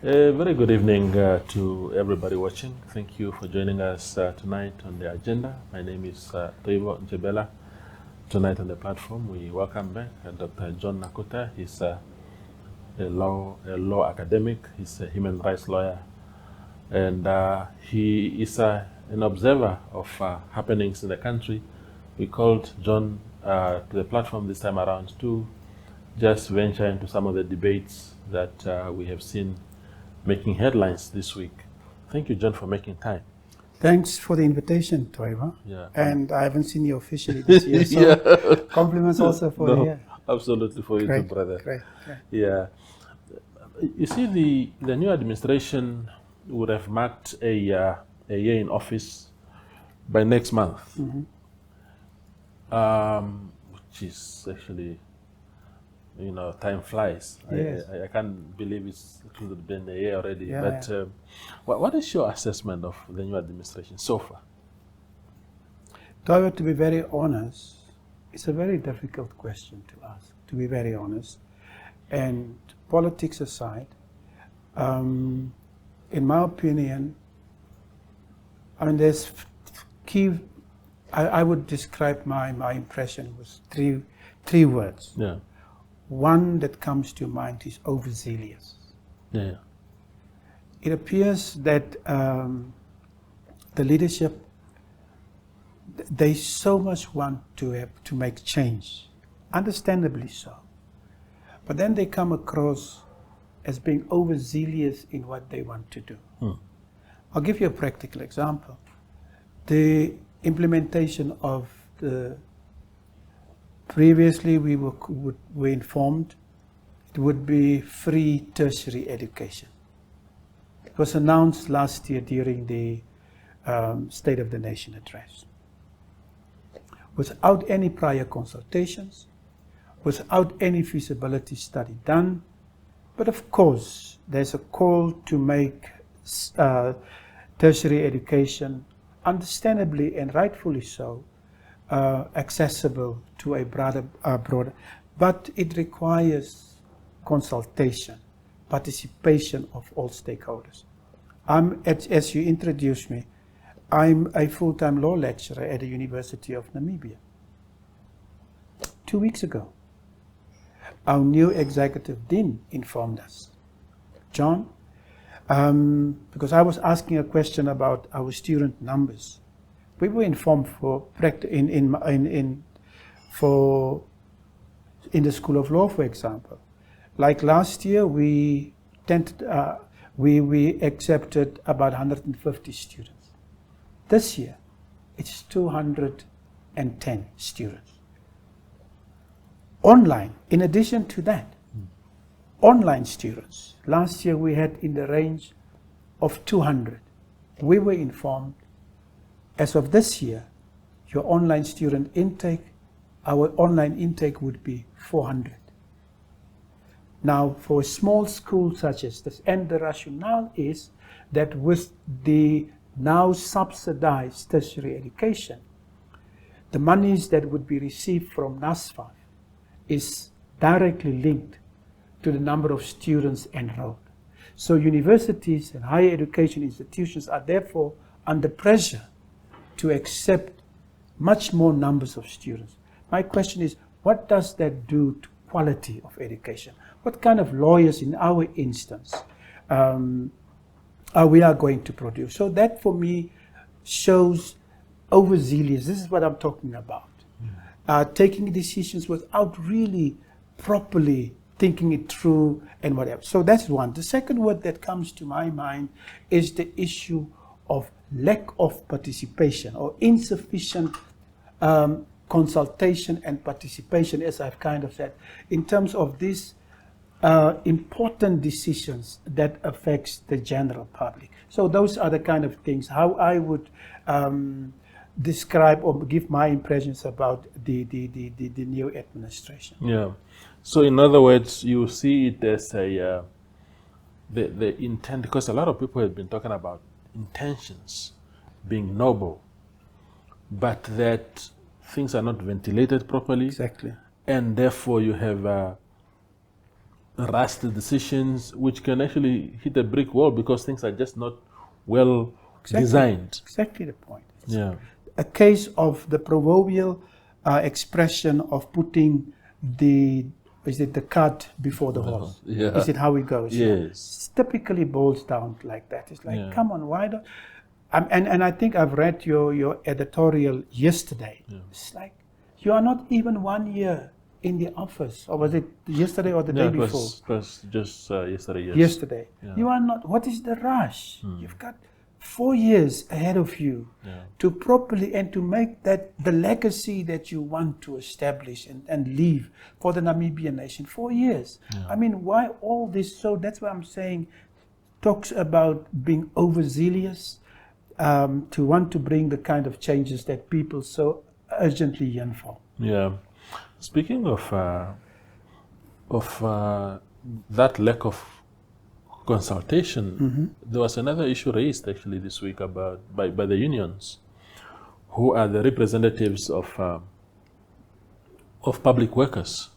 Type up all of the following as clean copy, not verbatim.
A very good evening to everybody watching. Thank you for joining us tonight on the agenda. My name is Toivo Njebela. Tonight on the platform, we welcome back Dr. John Nakuta. He's a law academic. He's a human rights lawyer, and he is an observer of happenings in the country. We called John to the platform this time around to just venture into some of the debates that we have seen making headlines this week. Thank you, John, for making time. Thanks for the invitation, Toiva. Yeah. And I haven't seen you officially this year, so Yeah. compliments also for you. Absolutely for you too, brother. Great. Yeah. You see, the new administration would have marked a year in office by next month, which is actually, time flies. Yes. I can't believe it's been a year already. Yeah, But what is your assessment of the new administration so far? Toiva, to be very honest, it's a very difficult question to ask, to be very honest. And politics aside, in my opinion, there's key. I would describe my impression with three words. Yeah. One that comes to mind is overzealous. Yeah. It appears that the leadership, they so much want to make change, understandably so. But then they come across as being overzealous in what they want to do. I'll give you a practical example. The implementation of the previously we were informed it would be free tertiary education. It was announced last year during the State of the Nation address. Without any prior consultations, without any feasibility study done, but of course there's a call to make tertiary education, understandably and rightfully so, accessible to a broader, but it requires consultation, participation of all stakeholders. As you introduced me, I'm a full-time law lecturer at the University of Namibia. 2 weeks ago, our new executive dean informed us, John, because I was asking a question about our student numbers. We were informed in the School of Law, for example. Like last year, we accepted about 150 students. This year, it's 210 students. Online, in addition to that, online students. Last year, we had in the range of 200. We were informed as of this year, your online student intake, our online intake would be 400. Now, for a small school such as this, and the rationale is that with the now subsidized tertiary education, the monies that would be received from NASFAF is directly linked to the number of students enrolled. So universities and higher education institutions are therefore under pressure to accept much more numbers of students. My question is, what does that do to quality of education? What kind of lawyers, in our instance, we are going to produce? So that, for me, shows overzealous. This is what I'm talking about. Taking decisions without really properly thinking it through and whatever. So that's one. The second word that comes to my mind is the issue of lack of participation or insufficient consultation and participation, as I've kind of said, in terms of these important decisions that affects the general public. So those are the kind of things, how I would describe or give my impressions about the new administration. Yeah. So in other words, you see it as the intent, because a lot of people have been talking about intentions being noble, but that things are not ventilated properly. Exactly. And therefore you have rush the decisions, which can actually hit a brick wall because things are just not well designed. Exactly the point. It's Yeah. a case of the proverbial expression of putting the cart before the horse. Yeah. Is it how it goes? Yes. It typically boils down like that. It's like, Yeah. come on, why don't? And I think I've read your editorial yesterday. Yeah. It's like you are not even 1 year in the office, or was it yesterday or the day before? It was just yesterday. Yes. Yesterday. Yeah. You are not. What is the rush? You've got 4 years ahead of you Yeah. to properly and to make that the legacy that you want to establish and leave for the Namibian nation. 4 years. Yeah. I mean, why all this? So that's why I'm saying, talks about being overzealous, to want to bring the kind of changes that people so urgently yearn for. Yeah. Speaking of that lack of consultation, there was another issue raised actually this week by the unions, who are the representatives of public workers.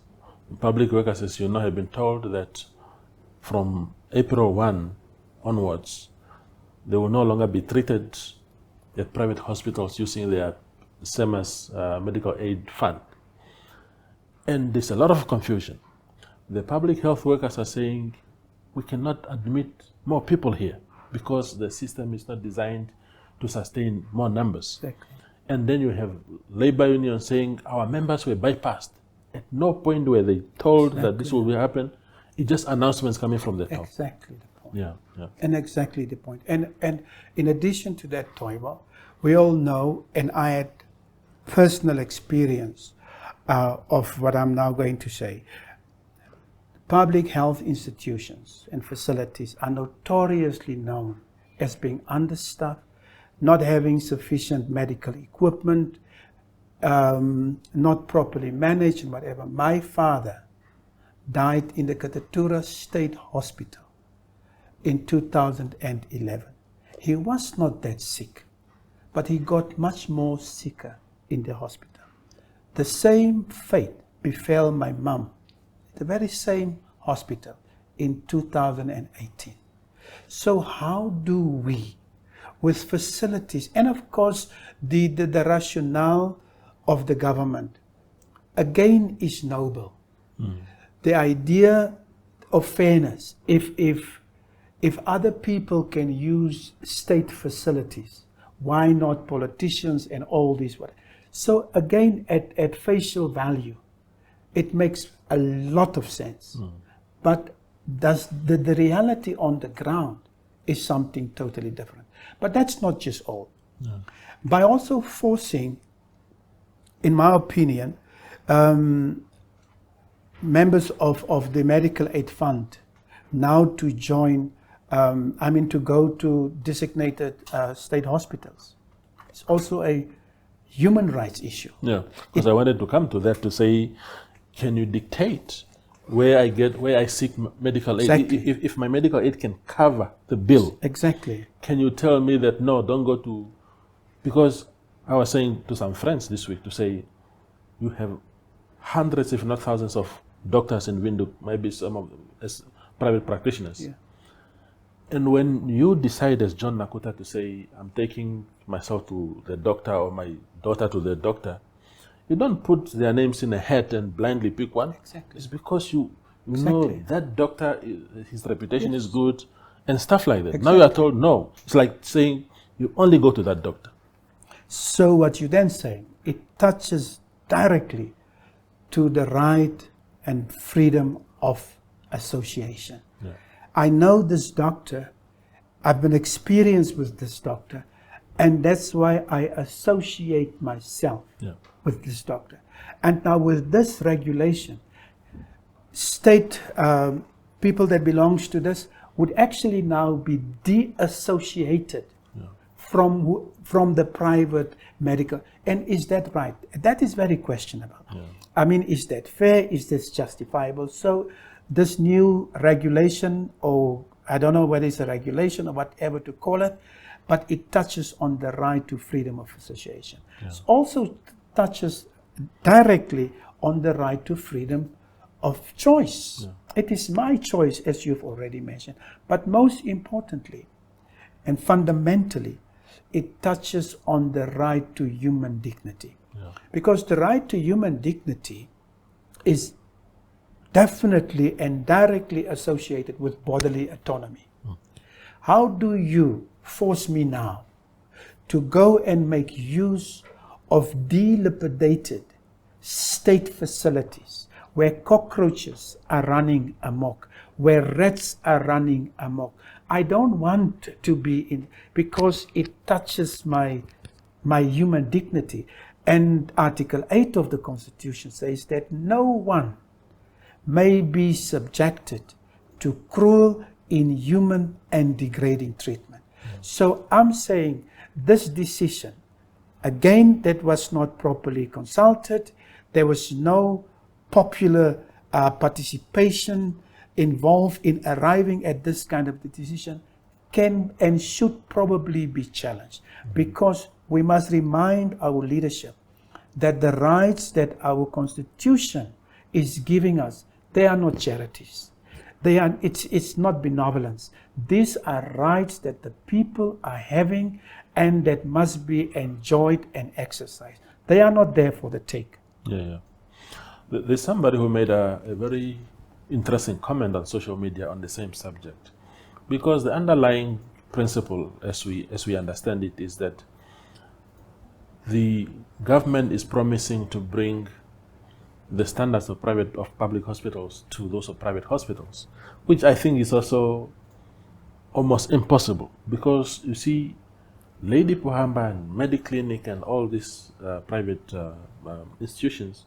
Public workers, as you know, have been told that from April 1 onwards, they will no longer be treated at private hospitals using their Psemas medical aid fund. And there's a lot of confusion. The public health workers are saying, we cannot admit more people here because the system is not designed to sustain more numbers. Exactly. And then you have labor unions saying our members were bypassed. At no point were they told that this will happen. It's just announcements coming from the top. Exactly the point. Yeah, yeah. And exactly the point. And in addition to that, Toivo, we all know, and I had personal experience of what I'm now going to say. Public health institutions and facilities are notoriously known as being understaffed, not having sufficient medical equipment, not properly managed, and whatever. My father died in the Katatura State Hospital in 2011. He was not that sick, but he got much more sicker in the hospital. The same fate befell my mum, the very same hospital, in 2018. So how do we, with facilities, and of course the rationale of the government, again, is noble. The idea of fairness, if other people can use state facilities, why not politicians and all these? So again, at facial value, it makes a lot of sense. But does the reality on the ground is something totally different. But that's not just all. Yeah. By also forcing, in my opinion, members of the medical aid fund now to join, to go to designated state hospitals. It's also a human rights issue. Yeah, because I wanted to come to that to say, can you dictate where I seek medical aid? Exactly. If my medical aid can cover the bill, Exactly. can you tell me that no, don't go to? Because I was saying to some friends this week to say, you have hundreds, if not thousands, of doctors in Windhoek, maybe some of them as private practitioners. Yeah. And when you decide as John Nakuta to say, I'm taking myself to the doctor or my daughter to the doctor, you don't put their names in a hat and blindly pick one. Exactly. It's because you know that doctor, his reputation is good and stuff like that. Now you are told no. It's like saying you only go to that doctor. So what you then say, it touches directly to the right and freedom of association. Yeah. I know this doctor, I've been experienced with this doctor, and that's why I associate myself with this doctor. And now with this regulation, state people that belongs to this would actually now be de-associated from the private medical. And is that right? That is very questionable. Yeah. I mean, is that fair? Is this justifiable? So this new regulation, or I don't know whether it's a regulation or whatever to call it, but it touches on the right to freedom of association. Yeah. It also touches directly on the right to freedom of choice. Yeah. It is my choice, as you've already mentioned. But most importantly and fundamentally, it touches on the right to human dignity. Yeah. Because the right to human dignity is definitely and directly associated with bodily autonomy. How do you force me now to go and make use of dilapidated state facilities where cockroaches are running amok, where rats are running amok? I don't want to be in, because it touches my human dignity. And Article 8 of the Constitution says that no one may be subjected to cruel, inhuman, and degrading treatment. So I'm saying this decision, again, that was not properly consulted. There was no popular participation involved in arriving at this kind of decision, can and should probably be challenged, because we must remind our leadership that the rights that our Constitution is giving us, they are not charities. It's not benevolence. These are rights that the people are having and that must be enjoyed and exercised. They are not there for the take. Yeah. There's somebody who made a very interesting comment on social media on the same subject, because the underlying principle, as we understand it, is that the government is promising to bring the standards of public hospitals to those of private hospitals, which I think is also almost impossible, because you see, Lady Pohamba and Mediclinic and all these private institutions,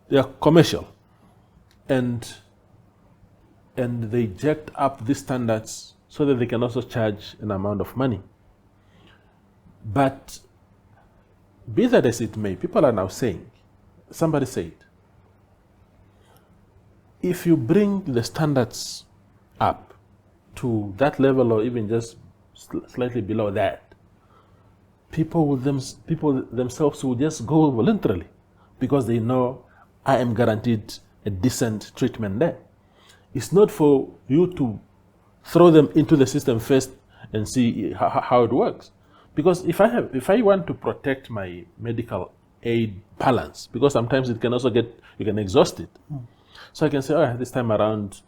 they are commercial, and they jacked up these standards so that they can also charge an amount of money. But be that as it may, people are now saying, somebody said, if you bring the standards up to that level or even just slightly below that, people themselves will just go voluntarily, because they know I am guaranteed a decent treatment there. It's not for you to throw them into the system first and see how it works. Because if I want to protect my medical aid balance, because sometimes it can also you can exhaust it. So I can say, this time around,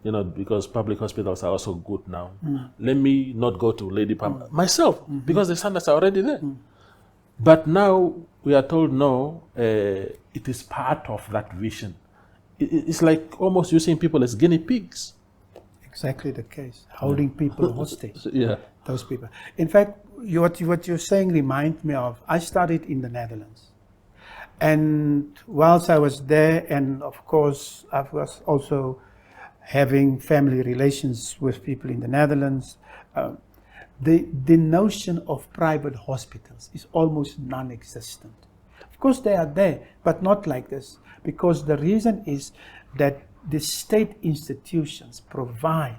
because public hospitals are also good now, let me not go to Lady Pam myself, because the standards are already there. But now we are told, no, it is part of that vision. It's like almost using people as guinea pigs. Exactly the case. Holding people hostage. Yeah. Those people. In fact, what you're saying reminds me of, I studied in the Netherlands. And whilst I was there, and of course I was also having family relations with people in the Netherlands, the notion of private hospitals is almost non-existent. Of course they are there, but not like this, because the reason is that the state institutions provide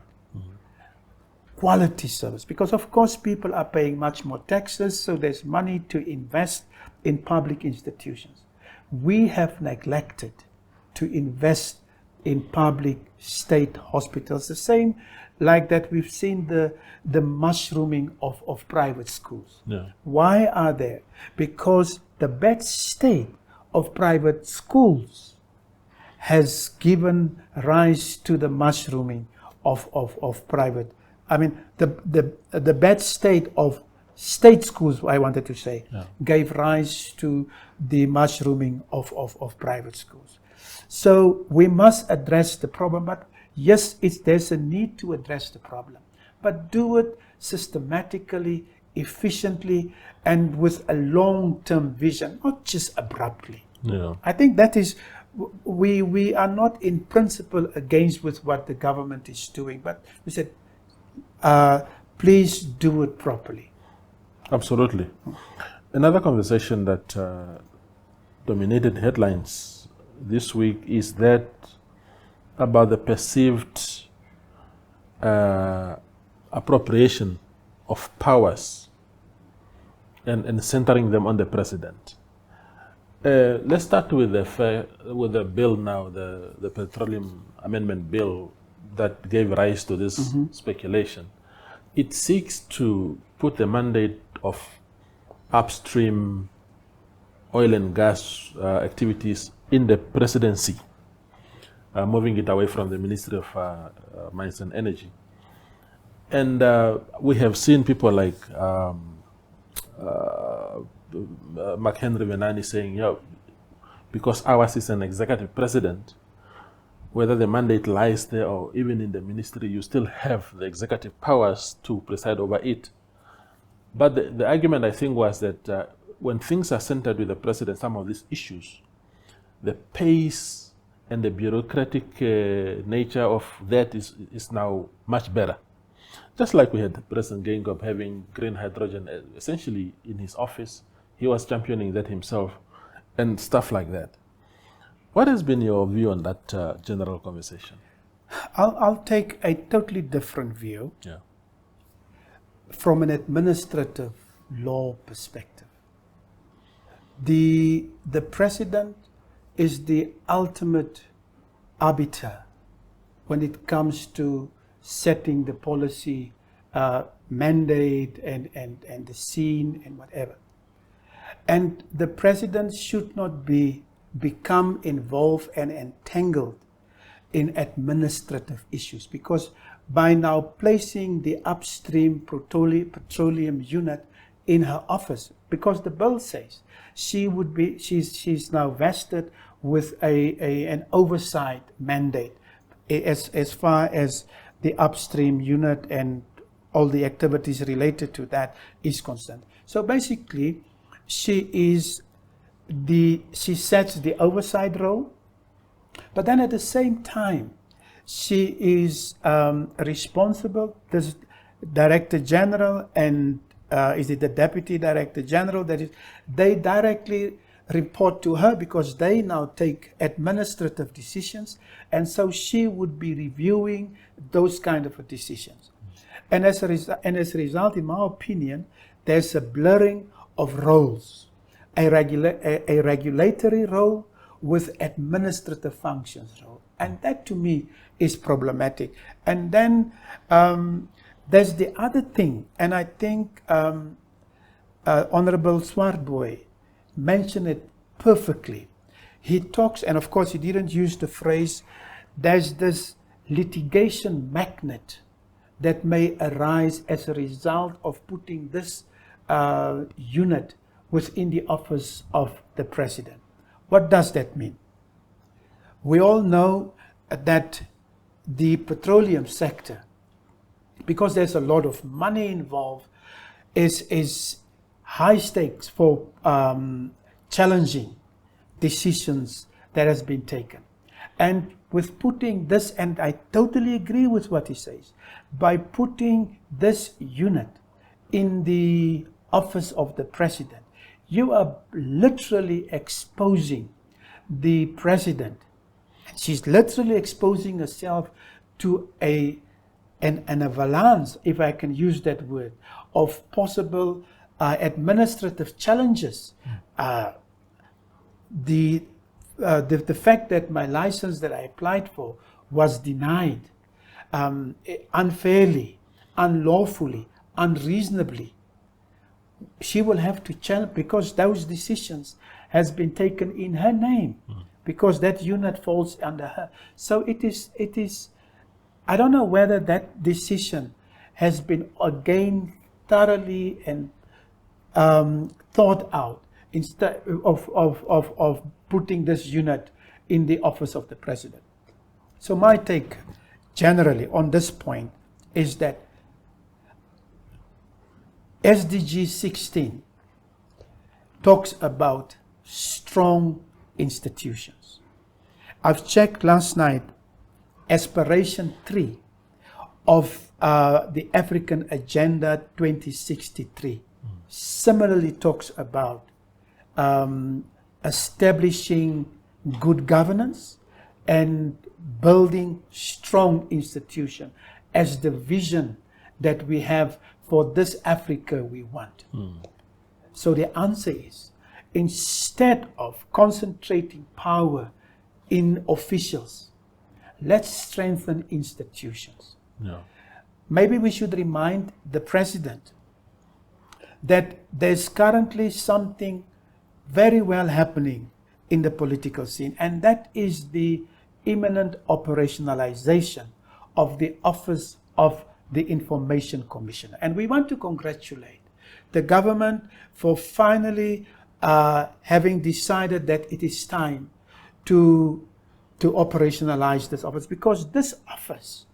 quality service, because of course people are paying much more taxes, so there's money to invest in public institutions. We have neglected to invest in public state hospitals, the same like that we've seen the mushrooming of private schools. Yeah. Why are there? Because the bad state of private schools has given rise to the mushrooming of private. I mean, the bad state of state schools, I wanted to say, gave rise to the mushrooming of private schools. So we must address the problem, but yes, there's a need to address the problem, but do it systematically, efficiently, and with a long-term vision, not just abruptly. Yeah. I think that is, we are not in principle against with what the government is doing, but we said, please do it properly. Absolutely. Another conversation that dominated headlines this week is that about the perceived appropriation of powers and centering them on the president. Let's start with the bill now, the Petroleum Amendment Bill that gave rise to this speculation. It seeks to put the mandate of upstream oil and gas activities in the presidency, moving it away from the Ministry of Mines and Energy. And we have seen people like McHenry Venani saying, yeah, because ours is an executive president, whether the mandate lies there or even in the ministry, you still have the executive powers to preside over it. But the argument, I think, was that when things are centered with the president, some of these issues, the pace and the bureaucratic nature of that is now much better. Just like we had President Geingob having green hydrogen essentially in his office, he was championing that himself and stuff like that. What has been your view on that general conversation? I'll take a totally different view from an administrative law perspective. The president is the ultimate arbiter when it comes to setting the policy mandate and the scene and whatever. And the president should not become involved and entangled in administrative issues, because by now placing the upstream petroleum unit in her office, because the bill says she's now vested with an oversight mandate as far as the upstream unit and all the activities related to that is concerned. So basically, she sets the oversight role, but then at the same time, she is responsible. This Director General and is it the Deputy Director General? They directly report to her because they now take administrative decisions, and so she would be reviewing those kind of decisions. And as a result, in my opinion, there's a blurring of roles, a regulatory role with administrative functions role, and that to me is problematic. And then there's the other thing, and I think Honorable Swartboy mentioned it perfectly. He talks, and of course he didn't use the phrase, there's this litigation magnet that may arise as a result of putting this unit within the office of the president. What does that mean? We all know that the petroleum sector, because there's a lot of money involved, is high stakes for challenging decisions that has been taken. And with putting this, and I totally agree with what he says, by putting this unit in the office of the president, you are literally exposing the president. She's literally exposing herself to an avalanche, if I can use that word, of possible administrative challenges. The fact that my license that I applied for was denied unfairly, unlawfully, unreasonably, she will have to challenge, because those decisions has been taken in her name, because that unit falls under her. So it is. I don't know whether that decision has been again thoroughly and thought out instead of putting this unit in the office of the president. So my take generally on this point is that SDG 16 talks about strong institutions. I've checked last night, Aspiration 3 of the African Agenda 2063 similarly talks about establishing good governance and building strong institutions as the vision that we have for this Africa we want. So the answer is, instead of concentrating power in officials, let's strengthen institutions. Yeah. Maybe we should remind the president that there's currently something very well happening in the political scene, and that is the imminent operationalization of the Office of the Information Commissioner. And we want to congratulate the government for finally having decided that it is time to operationalize this office, because this office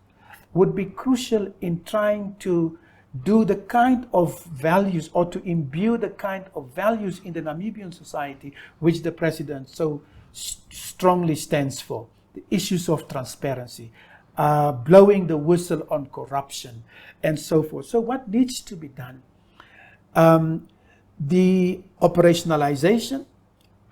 would be crucial in trying to do the kind of values, or to imbue the kind of values in the Namibian society which the president so strongly stands for. The issues of transparency, blowing the whistle on corruption, and so forth. So what needs to be done? The operationalization,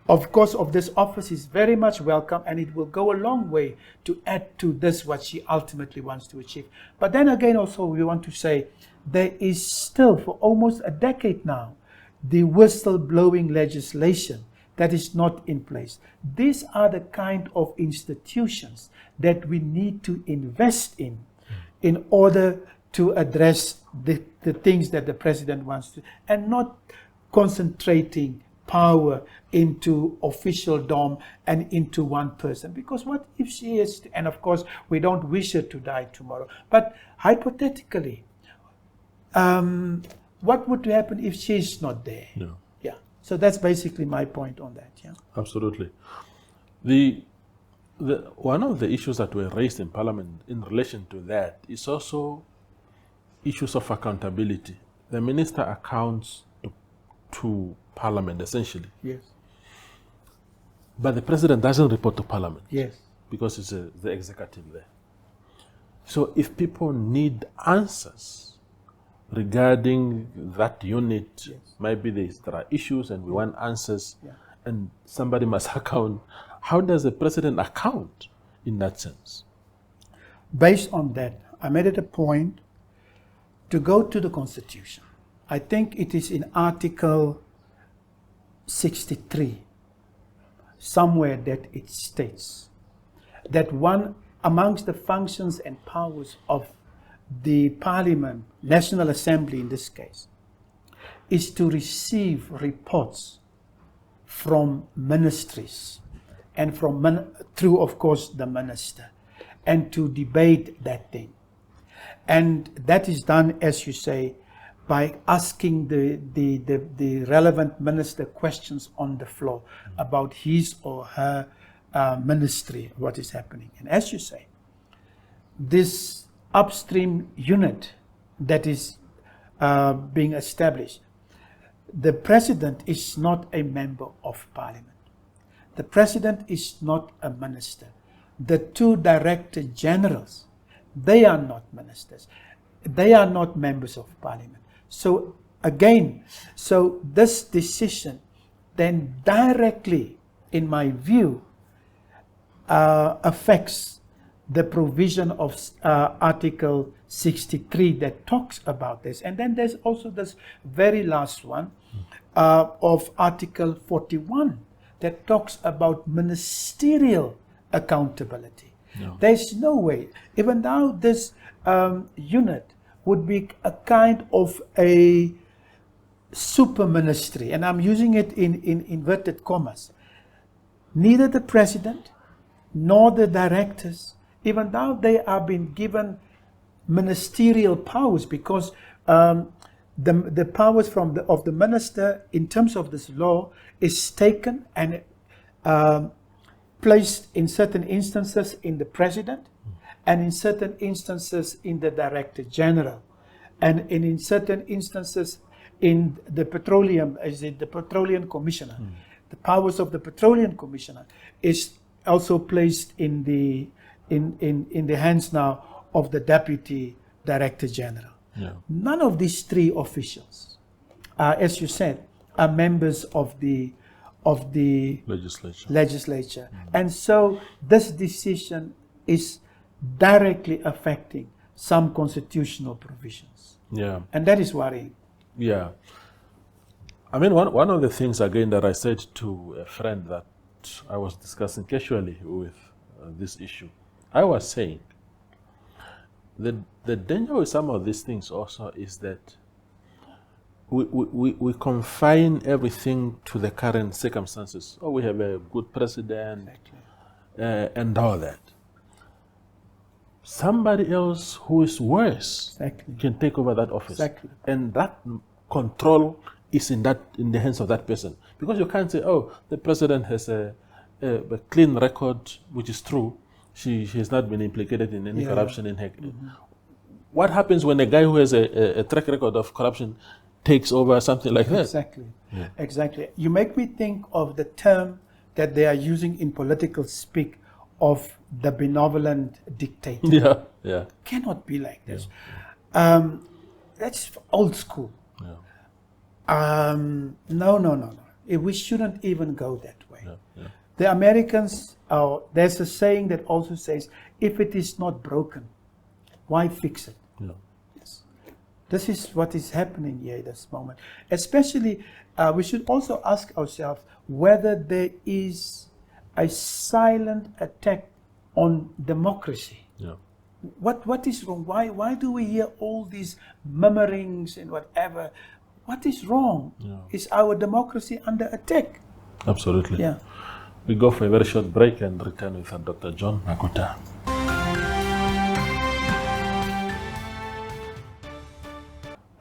of course, of this office is very much welcome, and it will go a long way to add to this what she ultimately wants to achieve. But then again, also, we want to say there is still, for almost a decade now, the whistleblowing legislation that is not in place. These are the kind of institutions that we need to invest in order to address the things that the president wants to, and not concentrating power into officialdom and into one person. Because what if she is, and of course we don't wish her to die tomorrow, but hypothetically, what would happen if she's not there? No. Yeah. So that's basically my point on that. Yeah. Absolutely. One of the issues that were raised in Parliament in relation to that is also issues of accountability. The minister accounts to Parliament, essentially. Yes. But the president doesn't report to Parliament. Yes. Because it's the executive there. So if people need answers regarding that unit, yes, maybe there are issues and we want answers, yeah, and somebody must account. How does the president account in that sense? Based on that, I made it a point to go to the Constitution. I think it is in Article 63, somewhere, that it states that one amongst the functions and powers of the Parliament, National Assembly in this case, is to receive reports from ministries and through, of course, the minister, and to debate that thing. And that is done, as you say, by asking the relevant minister questions on the floor about his or her ministry, what is happening. And as you say, this upstream unit that is being established, the president is not a member of Parliament. The president is not a minister. The two director generals, they are not ministers. They are not members of Parliament. So again, this decision then directly, in my view, affects the provision of Article 63 that talks about this. And then there's also this very last one of Article 41 that talks about ministerial accountability. No. There's no way, even though this unit would be a kind of a super ministry, and I'm using it in inverted commas, neither the president nor the directors, even though they are being given ministerial powers, because the powers of the minister in terms of this law is taken and placed in certain instances in the president, and in certain instances in the director general, and in certain instances in the Petroleum, as in the Petroleum Commissioner. The powers of the Petroleum Commissioner is also placed in the hands now of the Deputy Director General. Yeah. None of these three officials, as you said, are members of the legislature. And so this decision is directly affecting some constitutional provisions. Yeah. And that is worrying. Yeah. I mean, one of the things, again, that I said to a friend that I was discussing casually with this issue, I was saying the danger with some of these things also is that we confine everything to the current circumstances. Oh, we have a good president, and all that. Somebody else who is worse can take over that office, and that control is in the hands of that person. Because you can't say, oh, the president has a clean record, which is true. She has not been implicated in any corruption in her. What happens when a guy who has a track record of corruption takes over something like that? Exactly. You make me think of the term that they are using in political speak of the benevolent dictator. Cannot be like this. That's old school. No. We shouldn't even go that way. The Americans, there's a saying that also says, if it is not broken, why fix it? Yes. This is what is happening here at this moment. Especially, we should also ask ourselves whether there is a silent attack on democracy. What is wrong? Why do we hear all these murmurings and whatever? What is wrong? Is our democracy under attack? Absolutely. We go for a very short break and return with Dr. John Nakuta.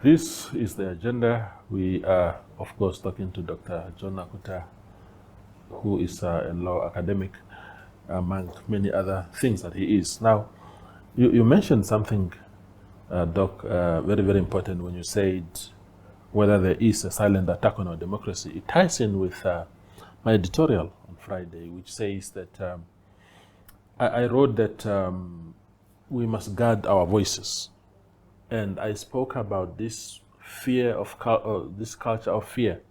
This is the agenda. We are, of course, talking to Dr. John Nakuta, who is a law academic, among many other things that he is. Now, you mentioned something, Doc, very, very important when you said whether there is a silent attack on our democracy. It ties in with my editorial on Friday, which says that I wrote that we must guard our voices. And I spoke about this fear of this culture of fear,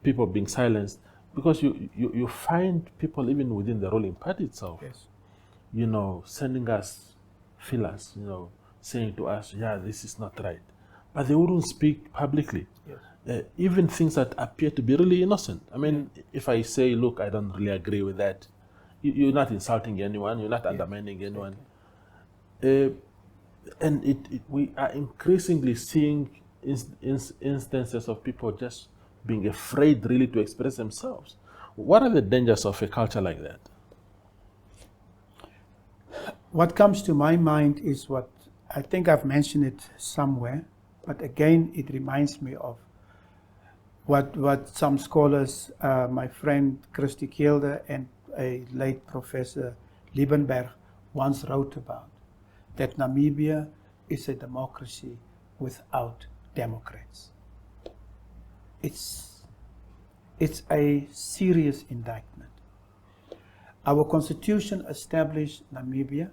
people being silenced, because you find people even within the ruling party itself, sending us feelers, saying to us, this is not right. But they wouldn't speak publicly. Even things that appear to be really innocent. I mean, if I say, look, I don't really agree with that, you're not insulting anyone, you're not undermining anyone. And we are increasingly seeing instances of people just being afraid really to express themselves. What are the dangers of a culture like that? What comes to my mind is what I think I've mentioned it somewhere, but again, it reminds me of what some scholars, my friend Christy Kielder and a late Professor Liebenberg once wrote about, that Namibia is a democracy without Democrats. It's a serious indictment. Our constitution established Namibia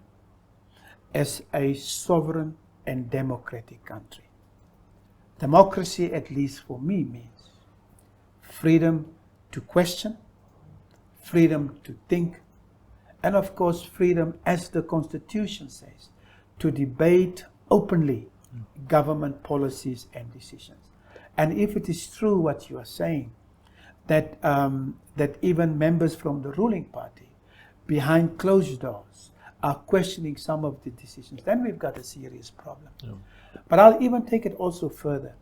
as a sovereign and democratic country. Democracy, at least for me, means freedom to question, freedom to think, and of course freedom, as the Constitution says, to debate openly government policies and decisions. And if it is true what you are saying, that that even members from the ruling party behind closed doors are questioning some of the decisions, then we've got a serious problem. But I'll even take it also further.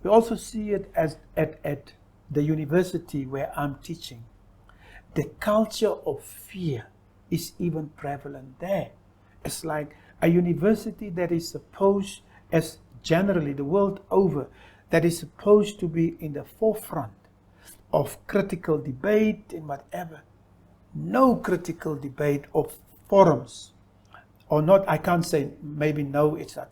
We also see it as at the university where I'm teaching. The culture of fear is even prevalent there. It's like a university that is supposed, as generally the world over, that is supposed to be in the forefront of critical debate and whatever. No critical debate of forums, or not, I can't say, maybe no, it's not.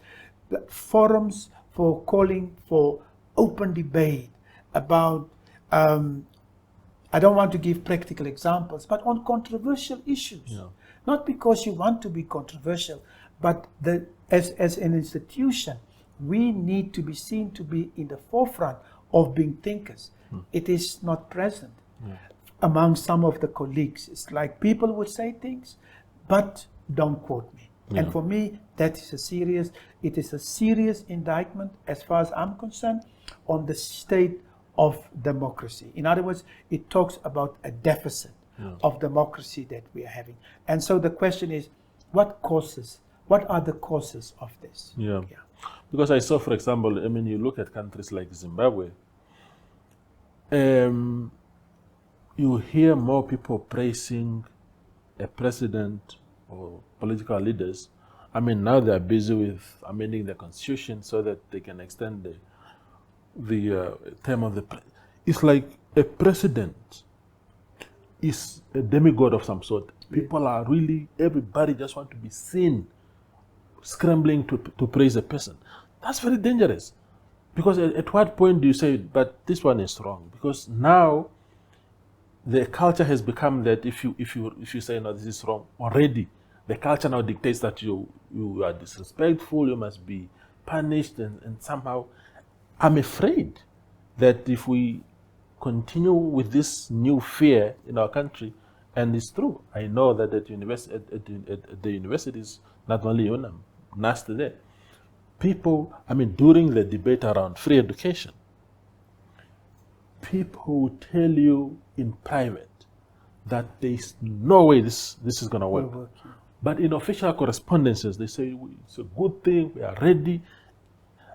But forums for calling for open debate about, I don't want to give practical examples, but on controversial issues. Not because you want to be controversial, but as an institution, we need to be seen to be in the forefront of being thinkers. It is not present among some of the colleagues. It's like people would say things, but don't quote me. And for me, that is it is a serious indictment, as far as I'm concerned, on the state of democracy. In other words, it talks about a deficit of democracy that we are having. And so the question is, what are the causes of this? Yeah. Because I saw, for example, I mean, you look at countries like Zimbabwe, you hear more people praising a president or political leaders. I mean, now they are busy with amending the constitution so that they can extend the term of the president. It's like a president is a demigod of some sort. People are really, everybody just want to be seen scrambling to praise a person. That's very dangerous. Because at what point do you say, but this one is wrong? Because now the culture has become that if you say, no, this is wrong, already the culture now dictates that you are disrespectful, you must be punished, and somehow I'm afraid that if we continue with this new fear in our country, and it's true, I know that at the universities, not only UNAM, NAST there, people, I mean, during the debate around free education, people will tell you in private that there is no way this is going to work. But in official correspondences, they say it's a good thing, we are ready.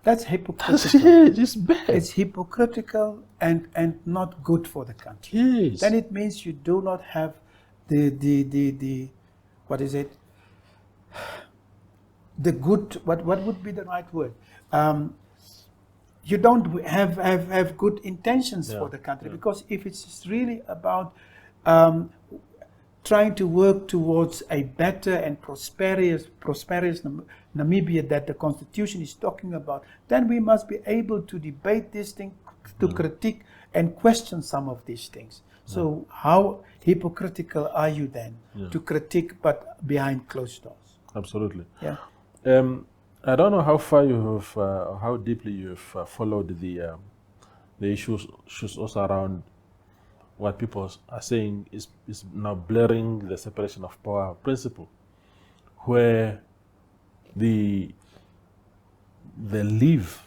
That's hypocritical. It's bad. It's hypocritical and not good for the country. Yes. Then it means you do not have the what is it? The good, what would be the right word? You don't have good intentions for the country, because if it's really about trying to work towards a better and prosperous Namibia that the Constitution is talking about, then we must be able to debate this thing, to critique and question some of these things. So how hypocritical are you then to critique but behind closed doors? Absolutely. Yeah. I don't know how far you have, how deeply you have followed the issues also around what people are saying is now blurring the separation of power principle, where the leave,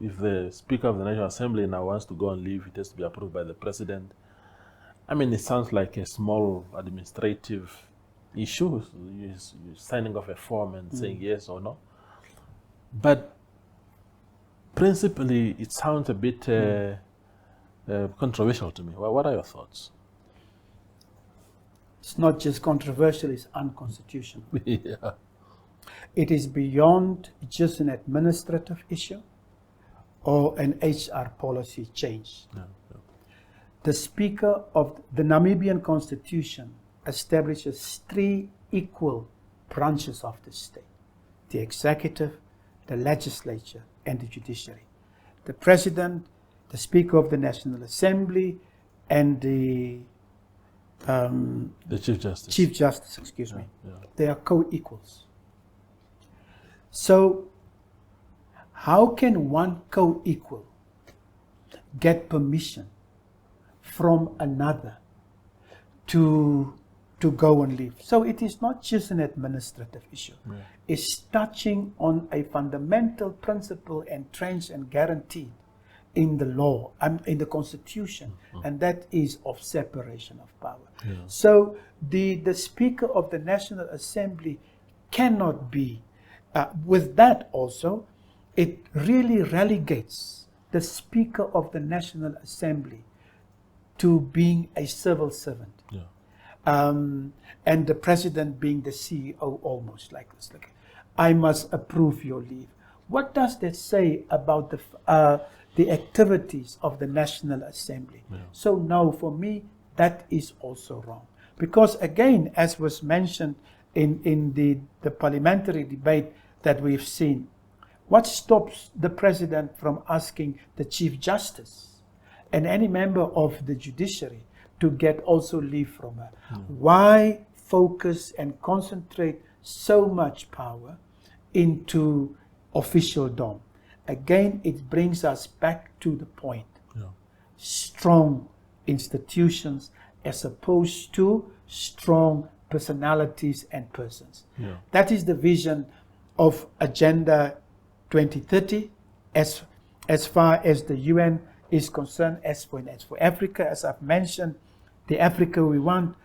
if the Speaker of the National Assembly now wants to go on leave, it has to be approved by the President. I mean, it sounds like a small administrative issue. You're signing off a form and saying yes or no. But principally, it sounds a bit controversial to me. What are your thoughts? It's not just controversial, it's unconstitutional. Yeah. It is beyond just an administrative issue or an HR policy change. Yeah. The Speaker of the Namibian Constitution establishes 3 equal branches of the state: the executive, the legislature, and the judiciary. The President, the Speaker of the National Assembly, and the Chief Justice. Chief Justice, excuse me. Yeah. They are co-equals. So, how can one co-equal get permission from another to go and leave? So it is not just an administrative issue. Yeah. It's touching on a fundamental principle entrenched and guaranteed in the law and in the Constitution, and that is of separation of power. Yeah. So the Speaker of the National Assembly cannot be, with that also, it really relegates the Speaker of the National Assembly to being a civil servant. Yeah. And the President being the CEO almost like this. Like, I must approve your leave. What does that say about the activities of the National Assembly? Yeah. So no, for me, that is also wrong. Because again, as was mentioned in the parliamentary debate that we've seen, what stops the President from asking the Chief Justice and any member of the Judiciary to get also leave from her? Why focus and concentrate so much power into officialdom? Again, it brings us back to the point. Yeah. Strong institutions as opposed to strong personalities and persons. Yeah. That is the vision of Agenda 2030 as far as the UN is concerned as for Africa, as I've mentioned, the Africa we want,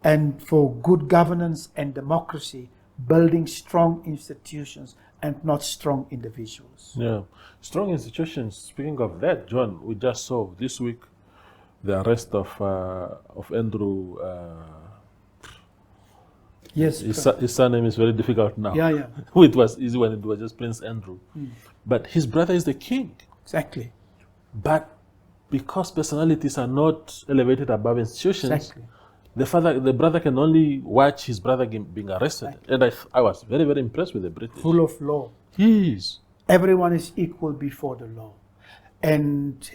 and for good governance and democracy, building strong institutions and not strong individuals. Yeah, strong institutions. Speaking of that, John, we just saw this week the arrest of Andrew. Yes, his surname is very difficult now. Yeah. It was easy when it was just Prince Andrew. But his brother is the king. Exactly. But because personalities are not elevated above institutions, Exactly. the brother can only watch his brother being arrested. Exactly. And I was very, very impressed with the British. Rule of law. He is. Everyone is equal before the law. And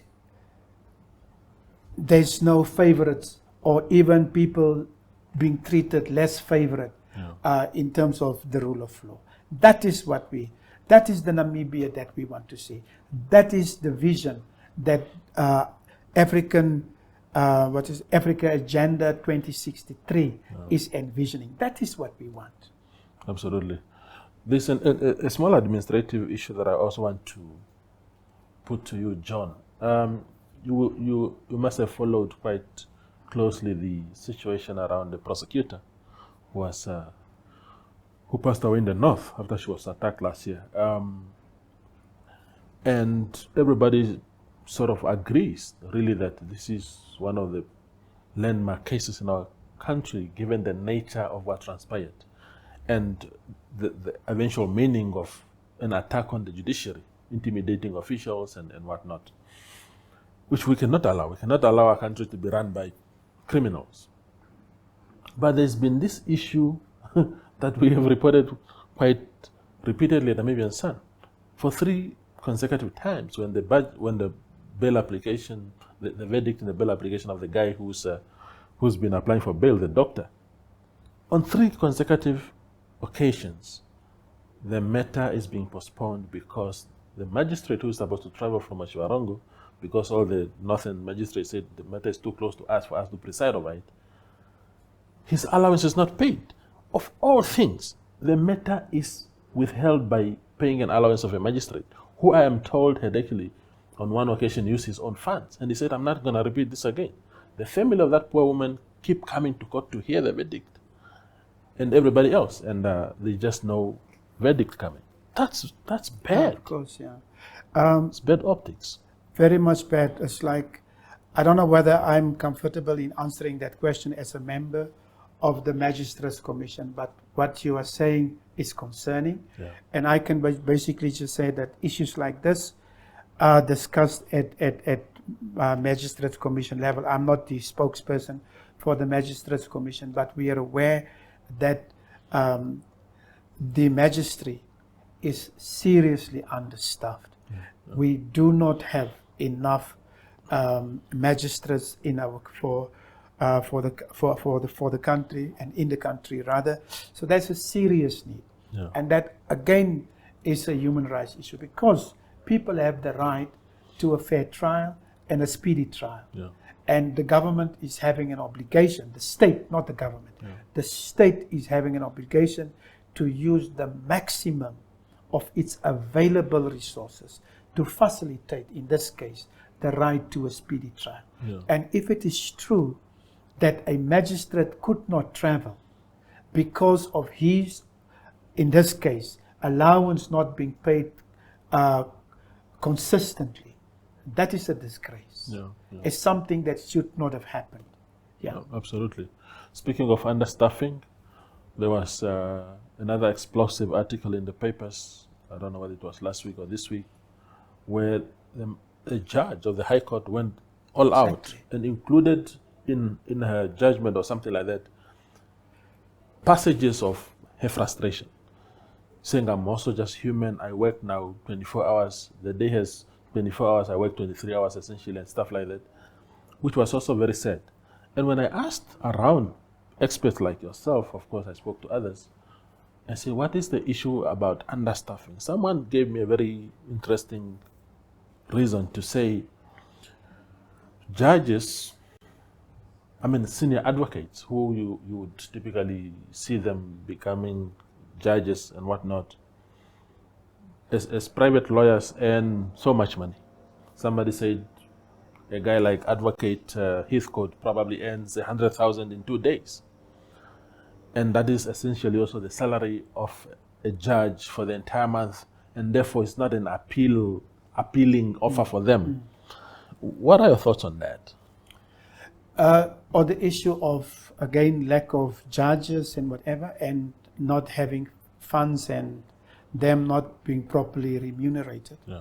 there's no favorites or even people being treated less favorite in terms of the rule of law. That is that is the Namibia that we want to see. That is the vision that Africa Agenda 2063 is envisioning. That is what we want. Absolutely. There's a small administrative issue that I also want to put to you, John. You must have followed quite closely the situation around the prosecutor who passed away in the north after she was attacked last year. And everybody sort of agrees, really, that this is one of the landmark cases in our country, given the nature of what transpired and the eventual meaning of an attack on the judiciary, intimidating officials and whatnot, which we cannot allow. We cannot allow our country to be run by criminals. But there's been this issue that we have reported quite repeatedly at Namibian Sun for 3 consecutive times when the bail application, the verdict in the bail application of the guy who's been applying for bail, the doctor. On 3 consecutive occasions, the matter is being postponed because the magistrate who is supposed to travel from Ashiwarongo, because all the northern magistrates said the matter is too close to us for us to preside over it, his allowance is not paid. Of all things, the matter is withheld by paying an allowance of a magistrate, who I am told had actually on one occasion used his own funds. And he said, I'm not going to repeat this again. The family of that poor woman keep coming to court to hear the verdict, and everybody else, and there's just no verdict coming. That's bad. Of course, yeah. It's bad optics. Very much bad. It's like, I don't know whether I'm comfortable in answering that question as a member of the Magistrates Commission, but what you are saying is concerning. Yeah. And I can basically just say that issues like this are discussed at Magistrates Commission level. I'm not the spokesperson for the Magistrates Commission, but we are aware that the magistracy is seriously understaffed. Yeah. We do not have enough magistrates in our for the country and in the country rather. So that's a serious need, and that again is a human rights issue, because people have the right to a fair trial and a speedy trial. Yeah. And the government is having an obligation, the state, not the government, the state is having an obligation to use the maximum of its available resources to facilitate, in this case, the right to a speedy trial. Yeah. And if it is true that a magistrate could not travel because of his, in this case, allowance not being paid consistently, that is a disgrace. Yeah. It's something that should not have happened. Yeah. No, absolutely. Speaking of understaffing, there was another explosive article in the papers, I don't know whether it was last week or this week, where the judge of the High Court went all out and included in her judgment or something like that passages of her frustration, saying, I'm also just human, I work now 24 hours, the day has 24 hours, I work 23 hours essentially, and stuff like that, which was also very sad. And when I asked around experts like yourself, of course I spoke to others, I said, what is the issue about understaffing? Someone gave me a very interesting reason to say, judges, senior advocates, who you would typically see them becoming judges and whatnot, as private lawyers earn so much money. Somebody said a guy like Advocate Heathcote probably earns 100,000 in 2 days. And that is essentially also the salary of a judge for the entire month, and therefore it's not an appealing offer for them. What are your thoughts on that? On the issue of, again, lack of judges and whatever, and not having funds and them not being properly remunerated. Yeah.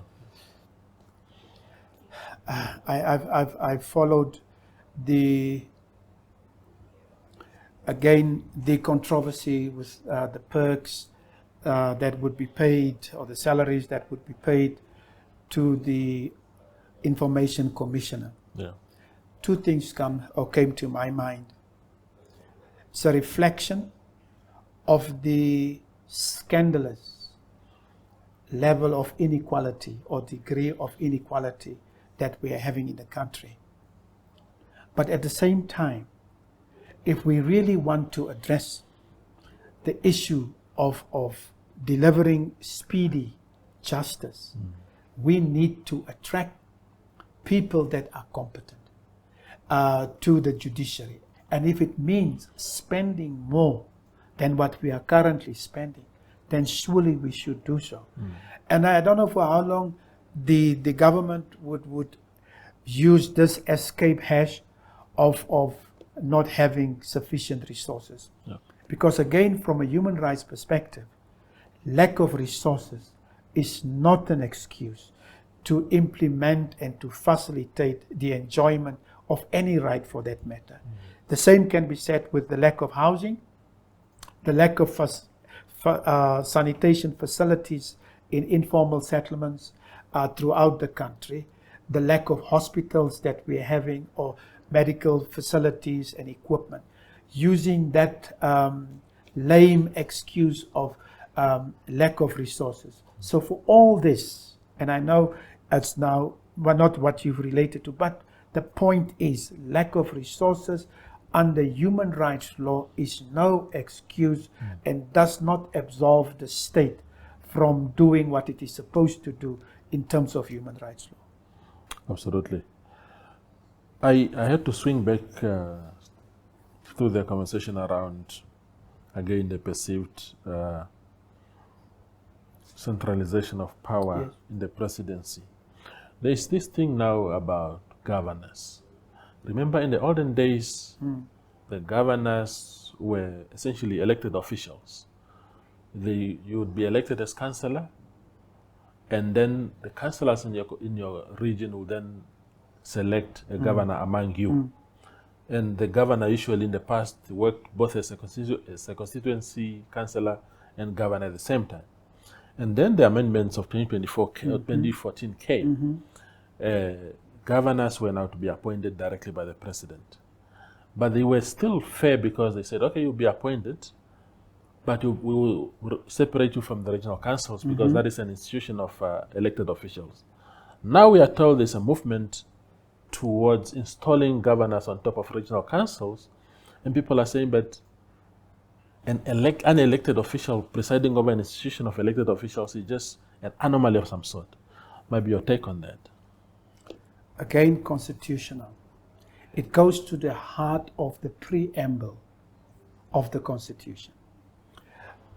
I've followed the controversy with the perks that would be paid, or the salaries that would be paid to the Information Commissioner. Yeah. Two things came to my mind. It's a reflection of the scandalous level of inequality or degree of inequality that we are having in the country. But at the same time, if we really want to address the issue of delivering speedy justice, we need to attract people that are competent to the judiciary. And if it means spending more than what we are currently spending, then surely we should do so. And I don't know for how long the government would use this escape hash of not having sufficient resources. Yeah. Because again, from a human rights perspective, lack of resources is not an excuse to implement and to facilitate the enjoyment of any right for that matter. The same can be said with the lack of housing, the lack of sanitation facilities in informal settlements throughout the country, the lack of hospitals that we're having, or medical facilities and equipment, using that lame excuse of lack of resources. So for all this, and I know it's now not what you've related to, but the point is, lack of resources under human rights law is no excuse and does not absolve the state from doing what it is supposed to do in terms of human rights law. Absolutely. I had to swing back through the conversation around, again, the perceived centralization of power in the presidency. There's this thing now about governors. Remember, in the olden days, the governors were essentially elected officials. You would be elected as councillor, and then the councillors in your region would then select a governor among you. And the governor usually in the past worked both as a constituency councillor and governor at the same time. And then the amendments of 2014 came. Governors were now to be appointed directly by the president. But they were still fair, because they said, okay, you'll be appointed, but we will separate you from the regional councils, because that is an institution of elected officials. Now we are told there's a movement towards installing governors on top of regional councils, and people are saying that an unelected official presiding over an institution of elected officials is just an anomaly of some sort. Maybe your take on that? Again, constitutional. It goes to the heart of the preamble of the Constitution.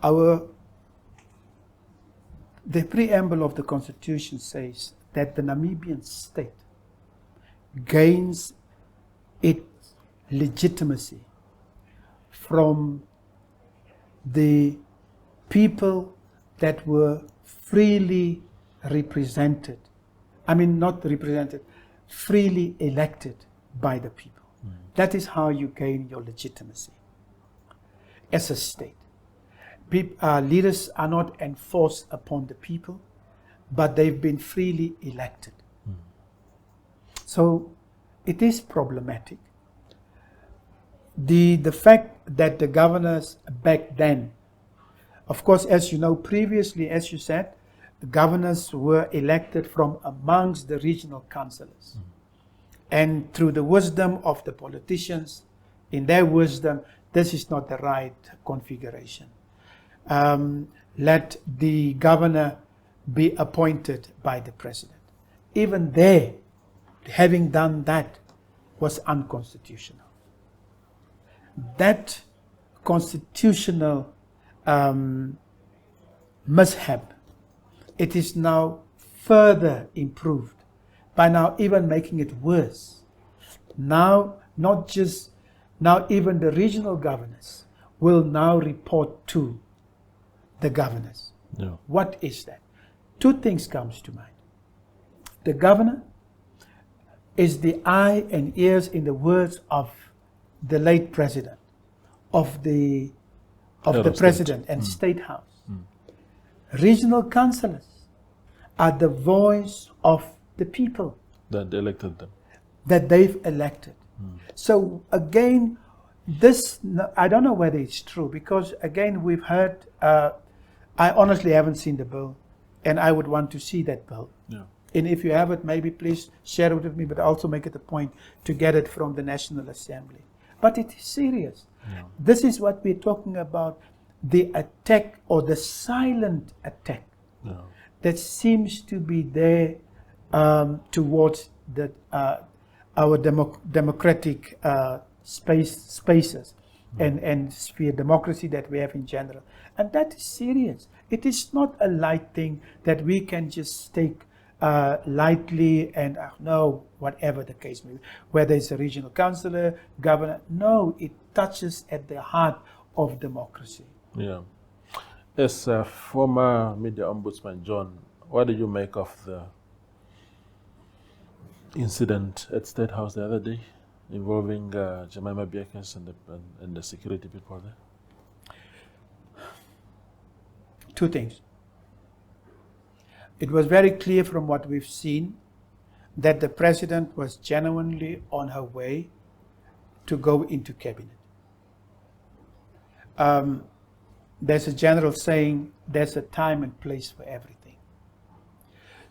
The preamble of the Constitution says that the Namibian state gains its legitimacy from the people that were freely represented. Freely elected by the people. That is how you gain your legitimacy as a state. Leaders are not enforced upon the people, but they've been freely elected. So it is problematic. The fact that the governors back then, of course, as you know, previously, as you said, the governors were elected from amongst the regional councillors. And through the wisdom of the politicians, in their wisdom, this is not the right configuration. Let the governor be appointed by the president. Even there, having done that was unconstitutional. That constitutional mishap, it is now further improved by now even making it worse. Now, even the regional governors will now report to the governors. Yeah. What is that? Two things comes to mind. The governor is the eye and ears, in the words of the late president, of the president and State House. Regional councillors are the voice of the people that elected them, that they've elected. So again, this, I don't know whether it's true, because again, we've heard, I honestly haven't seen the bill, and I would want to see that bill. Yeah. And if you have it, maybe please share it with me, but also make it a point to get it from the National Assembly. But it is serious. Yeah. This is what we're talking about, the attack, or the silent attack, Yeah. that seems to be there towards our democratic spaces and sphere democracy that we have in general. And that is serious. It is not a light thing that we can just take lightly and no, whatever the case may be, whether it's a regional councillor, governor. No, it touches at the heart of democracy. Yeah. As a former media ombudsman, John, what did you make of the incident at State House the other day involving Jemima Biekes and the security people there? Two things. It was very clear from what we've seen that the president was genuinely on her way to go into cabinet. There's a general saying, there's a time and place for everything.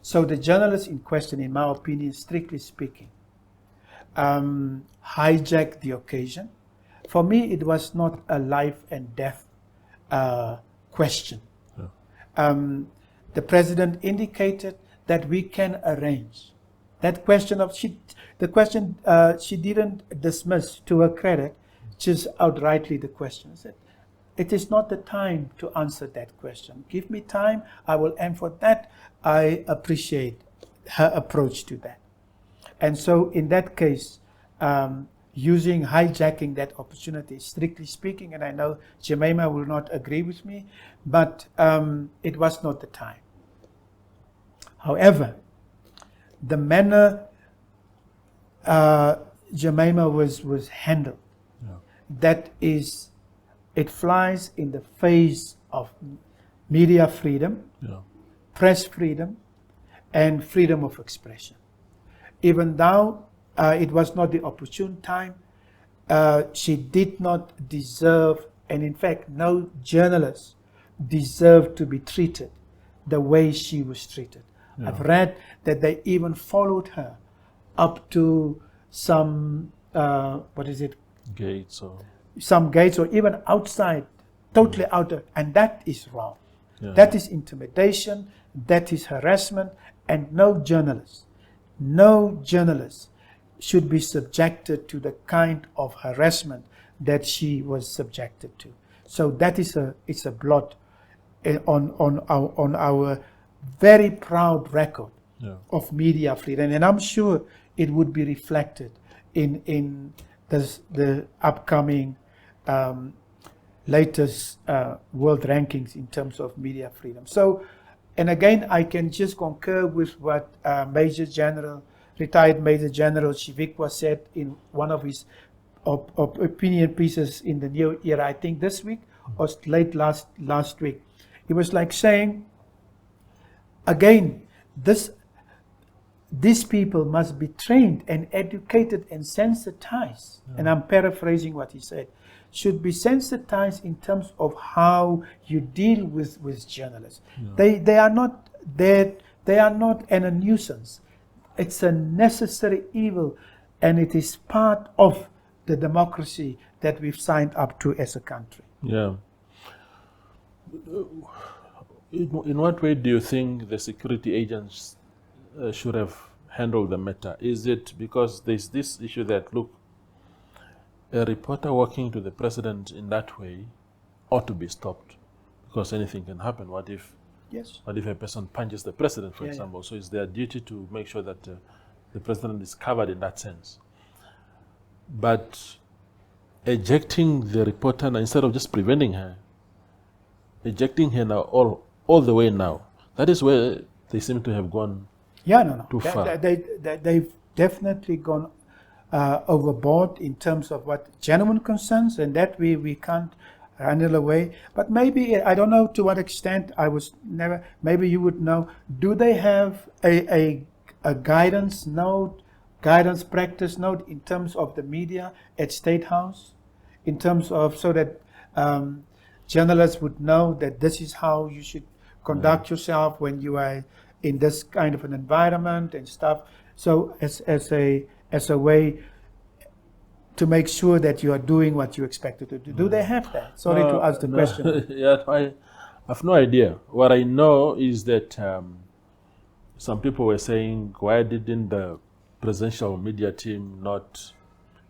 So the journalist in question, in my opinion, strictly speaking, hijacked the occasion. For me, it was not a life and death question. Yeah. The president indicated that we can arrange. That question she didn't dismiss, to her credit, just outrightly the question. Said, it is not the time to answer that question. Give me time, I will, and for that, I appreciate her approach to that. And so in that case, hijacking that opportunity, strictly speaking, and I know Jemima will not agree with me, but it was not the time. However, the manner Jemima was handled, yeah, that is, it flies in the face of media freedom, yeah, press freedom, and freedom of expression. Even though it was not the opportune time, she did not deserve, and in fact, no journalist deserved to be treated the way she was treated. Yeah. I've read that they even followed her up to some, gates or... Some gates, or even outside, totally out of, and that is wrong. Yeah. That is intimidation, that is harassment, and no journalist should be subjected to the kind of harassment that she was subjected to. So that is it's a blot on our very proud record, yeah, of media freedom, and I'm sure it would be reflected in the upcoming latest world rankings in terms of media freedom. So, and again, I can just concur with what retired Major General Shivikwa said in one of his opinion pieces in the New Era, I think this week or late last week. He was like saying, again, these people must be trained and educated and sensitized. Yeah. And I'm paraphrasing what he said. Should be sensitized in terms of how you deal with journalists. Yeah. They are not there. They are not a nuisance. It's a necessary evil, and it is part of the democracy that we've signed up to as a country. Yeah. In what way do you think the security agents should have handle the matter? Is it because there's this issue that, look, a reporter walking to the president in that way ought to be stopped because anything can happen. What if a person punches the president, for example? So it's their duty to make sure that the president is covered in that sense. But ejecting the reporter now, instead of just preventing her, ejecting her now all the way now, that is where they seem to have gone too far. They've definitely gone overboard in terms of what genuine concerns, and that we can't handle away. But maybe, I don't know to what extent, maybe you would know, do they have a guidance note, guidance practice note in terms of the media at State House, in terms of, so that journalists would know that this is how you should conduct yourself when you are in this kind of an environment and stuff. So as a way to make sure that you are doing what you expected to do. Do they have that? Sorry to ask the question. Yeah, I have no idea. What I know is that some people were saying, why didn't the presidential media team not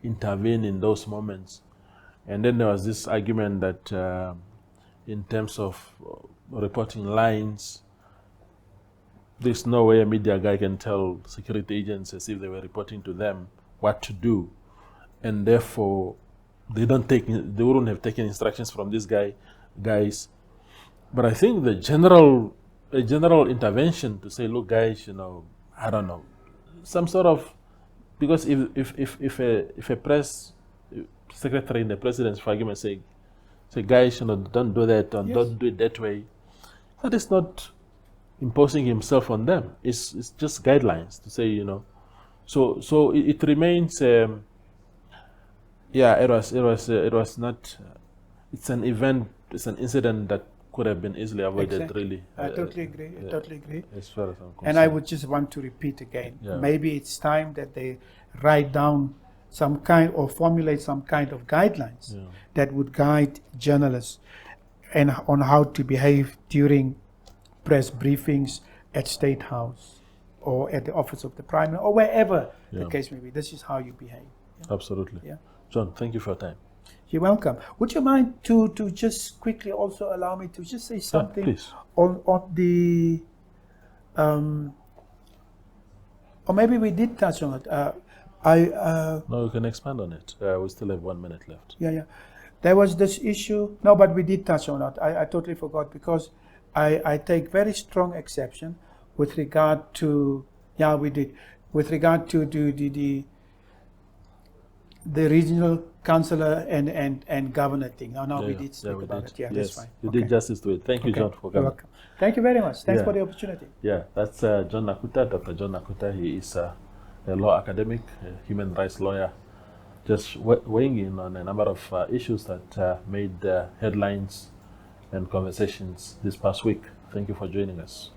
intervene in those moments? And then there was this argument that in terms of reporting lines, there's no way a media guy can tell security agencies if they were reporting to them what to do, and therefore they wouldn't have taken instructions from these guys. But I think a general intervention to say, look, guys, I don't know, some sort of, because if a press secretary in the presidency, for argument's sake, say, guys, don't do that, don't do it that way, that is not imposing himself on them. It's just guidelines to say, So it remains. It was not. It's an event. It's an incident that could have been easily avoided. Exactly. Really, I totally agree. I totally agree. As far as I'm concerned. And I would just want to repeat again. Maybe it's time that they write down some kind or formulate some kind of guidelines that would guide journalists and on how to behave during press briefings at State House or at the office of the Prime Minister or wherever the case may be. This is how you behave. Absolutely. Yeah. John, thank you for your time. You're welcome. Would you mind to just quickly also allow me to just say something on the or maybe we did touch on it. No, we can expand on it. We still have 1 minute left. Yeah. There was this issue. No, but we did touch on it. I totally forgot because I take very strong exception with regard to we did with regard to the regional councillor and governor thing. We did speak about it. Yeah, yes, that's fine. You did justice to it. Thank you, John, for coming. You're welcome. Thank you very much. Thanks for the opportunity. Yeah, that's John Nakuta, Dr. John Nakuta. He is a law academic, a human rights lawyer, just weighing in on a number of issues that made headlines and conversations this past week. Thank you for joining us.